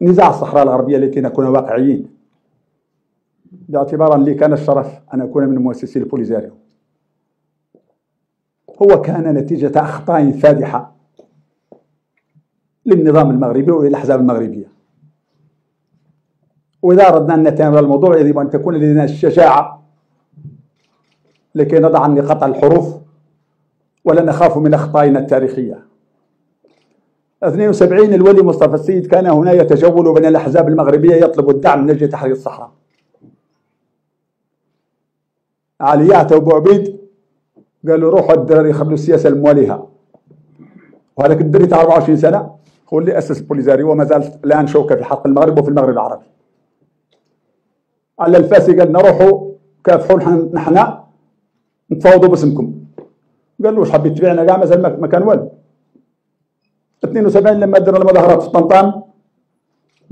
نزاع الصحراء الغربية لكي نكون واقعيين، باعتبار لي كان الشرف أن أكون من مؤسسي البوليزاريو، هو كان نتيجة أخطاء فادحة للنظام المغربي وللأحزاب المغربية. وإذا أردنا أن نتناول الموضوع يجب أن تكون لدينا الشجاعة لكي نضع النقاط على الحروف ولا نخاف من أخطائنا التاريخية. 72 الولي مصطفى السيد كان هنا يتجول بين الأحزاب المغربية يطلب الدعم من أجل تحرير الصحراء. عليات وابو عبيد قالوا روحوا الدراري خلوا السياسة المواليها، وهذاك الدري تاع 24 سنة هو اللي أسس البوليزاريو وما زال الآن شوكة في حلق المغرب وفي المغرب العربي. على الفاسي قال نروحوا كافحوا نحن نتفاوضوا باسمكم، قال له واش حبيت تبيعنا كاع مازال ما كان والو. 72 لما درنا المظاهرات في طنطان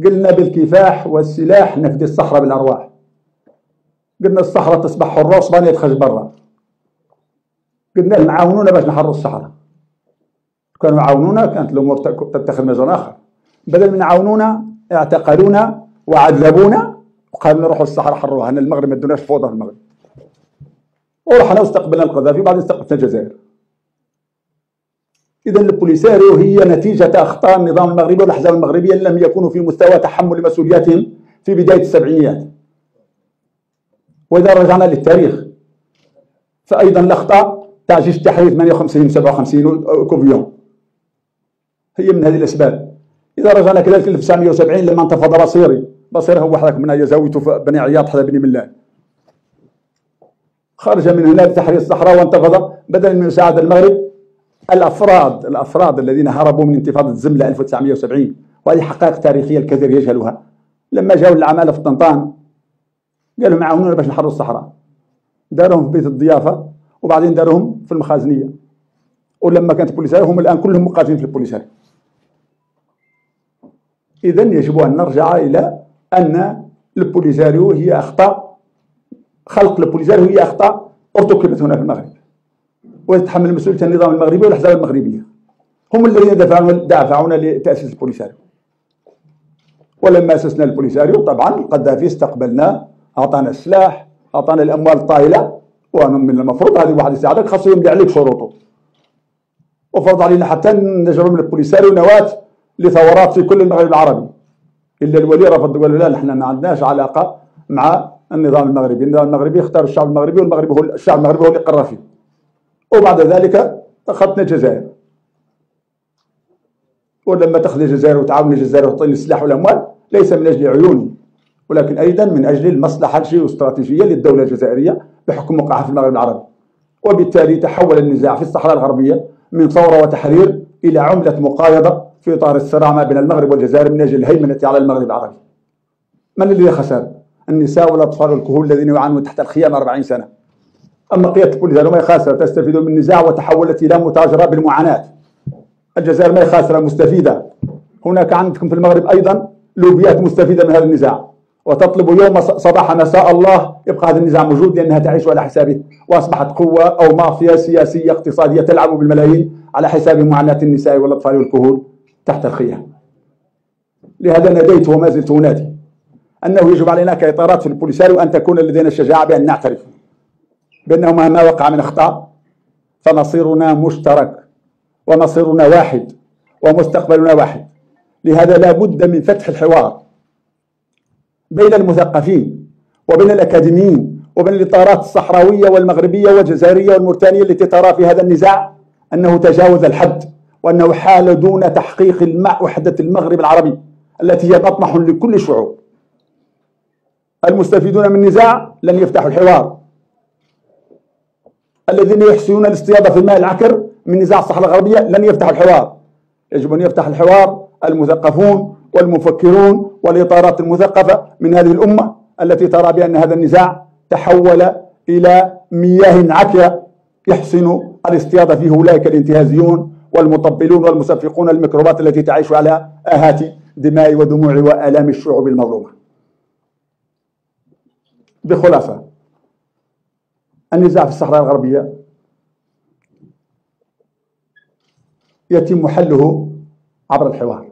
قلنا بالكفاح والسلاح نفدي الصحراء بالأرواح، قلنا الصحراء تصبح حرة وصبانية تخرج برا، قلنا لهم عاونونا باش نحرروا الصحراء. كانوا عاونونا كانت الأمور تتخذ مجال آخر، بدل من عاونونا اعتقلونا وعذبونا وقالوا نروحوا الصحراء حروها، أن المغرب ما ادوناش فوضى في المغرب. ورحنا واستقبلنا القذافي وبعدين استقبلنا الجزائر. إذا البوليساريو هي نتيجة أخطاء النظام المغربي والأحزاب المغربية اللي لم يكونوا في مستوى تحمل مسؤولياتهم في بداية السبعينيات. وإذا رجعنا للتاريخ فأيضا الأخطاء تاع جيش التحرير 58 57 وكوفيون هي من هذه الأسباب. إذا رجعنا كذلك 1970 لما انتفض بصيري هو حضرتك من زاويته بني عياط حدا بني ملال، خرج من هنا لتحرير الصحراء وانتفض بدلا من مساعدة المغرب. الأفراد الذين هربوا من انتفاضة الزملة 1970، وهذه حقائق تاريخية الكثير يجهلها، لما جاءوا العمالة في طنطان قالوا عاونونا باش نحرروا الصحراء، دارهم في بيت الضيافة وبعدين دارهم في المخازنية. ولما كانت البوليساريو هم الآن كلهم مقاتلين في البوليساريو. إذا يجب أن نرجع إلى أن البوليساريو هي أخطاء، خلق البوليساريو هي أخطاء ارتكبت هنا في المغرب، ويتحمل مسؤولية النظام المغربي والأحزاب المغربية، هم الذين دافعونا لتأسيس البوليساريو. ولما أسسنا البوليساريو طبعا القذافي استقبلنا، أعطانا السلاح، أعطانا الأموال الطائلة، ومن المفروض هذه واحد يساعدك خاصو يملي عليك شروطه، وفرض علينا حتى نجعلوا من البوليساريو نواة لثورات في كل المغرب العربي. إلا الولي رفض وقال لا نحن ما عندناش علاقة مع النظام المغربي، النظام المغربي اختار الشعب المغربي الشعب المغربي هو اللي قرر فيه. وبعد ذلك أخذنا الجزائر، ولما تأخذ الجزائر وتعاون الجزائر وتعطيني السلاح والأموال ليس من أجل عيوني، ولكن أيضا من أجل المصلحة الجيوستراتيجية للدولة الجزائرية بحكم موقعها في المغرب العربي. وبالتالي تحول النزاع في الصحراء الغربية من ثورة وتحرير إلى عملة مقايضة في إطار الصراع ما بين المغرب والجزائر من أجل الهيمنة على المغرب العربي. من الذي خسر؟ النساء والأطفال والكهول الذين يعانون تحت الخيام 40 سنة. أما قيادة البوليساريو ما خاسرة، تستفيد من النزاع وتحولت إلى متاجرة بالمعاناة. الجزائر ما خاسرة، مستفيدة. هناك عندكم في المغرب أيضا لوبيات مستفيدة من هذا النزاع وتطلب يوم صباح مساء الله يبقى هذا النزاع موجود لأنها تعيش على حسابه، وأصبحت قوة أو مافيا سياسية اقتصادية تلعب بالملايين على حساب معاناة النساء والأطفال والكهول تحت الخيام. لهذا ناديت وما زلت أنادي أنه يجب علينا كإطارات في البوليساريو أن تكون لدينا الشجاعة بأن نعترف بأنه مهما وقع من أخطاء فمصيرنا مشترك ومصيرنا واحد ومستقبلنا واحد. لهذا لا بد من فتح الحوار بين المثقفين وبين الأكاديميين وبين الإطارات الصحراوية والمغربية والجزائرية والموريتانية التي ترى في هذا النزاع أنه تجاوز الحد وأنه حال دون تحقيق وحدة المغرب العربي التي هي مطمح لكل الشعوب. المستفيدون من النزاع لن يفتحوا الحوار، الذين يحسنون الاصطيادة في الماء العكر من نزاع الصحراء الغربية لن يفتحوا الحوار. يجب أن يفتح الحوار المثقفون والمفكرون والإطارات المثقفة من هذه الأمة التي ترى بأن هذا النزاع تحول إلى مياه عكرة يحسن الاصطيادة فيه أولئك الانتهازيون والمطبلون والمصفقون الميكروبات التي تعيش على آهات دماء ودموع وآلام الشعوب المظلومة. بخلاصة النزاع في الصحراء الغربية يتم حله عبر الحوار.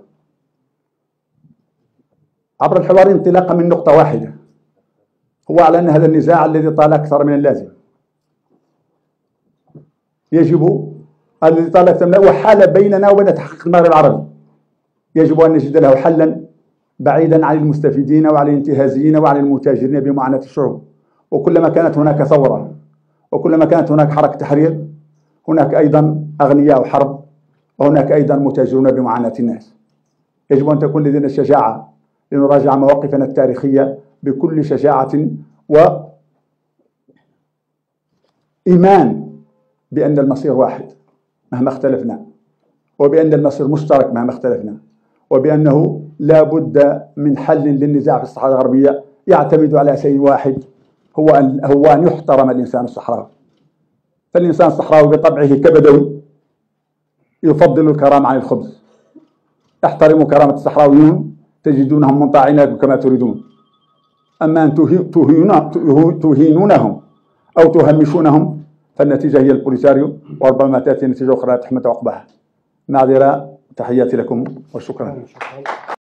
عبر الحوار انطلاقا من نقطة واحدة، هو على أن هذا النزاع الذي طال أكثر من اللازم يجب الذي طال أكثر من اللازم وحال بيننا وبين تحقيق المغرب العربي، يجب أن نجد له حلا بعيدا عن المستفيدين وعن الانتهازيين وعن المتاجرين بمعاناة الشعوب. وكلما كانت هناك ثورة وكلما كانت هناك حركة تحرير هناك أيضا أغنياء حرب، وهناك أيضا متاجرون بمعاناة الناس. يجب أن تكون لدينا الشجاعة لنراجع مواقفنا التاريخية بكل شجاعة وإيمان بأن المصير واحد مهما اختلفنا، وبأن المصير مشترك مهما اختلفنا، وبأنه لا بد من حل للنزاع في الصحراء الغربية يعتمد على شيء واحد، هو أن يحترم الإنسان الصحراوي. فالإنسان الصحراوي بطبعه كبدوي يفضل الكرامة عن الخبز. احترموا كرامة الصحراويون تجدونهم منطاعين لكم كما تريدون، أما أن تهينونهم أو تهمشونهم فالنتيجة هي البوليساريو، وربما تأتي نتيجة أخرى تحمد عقبها. معذرة، تحياتي لكم وشكرا.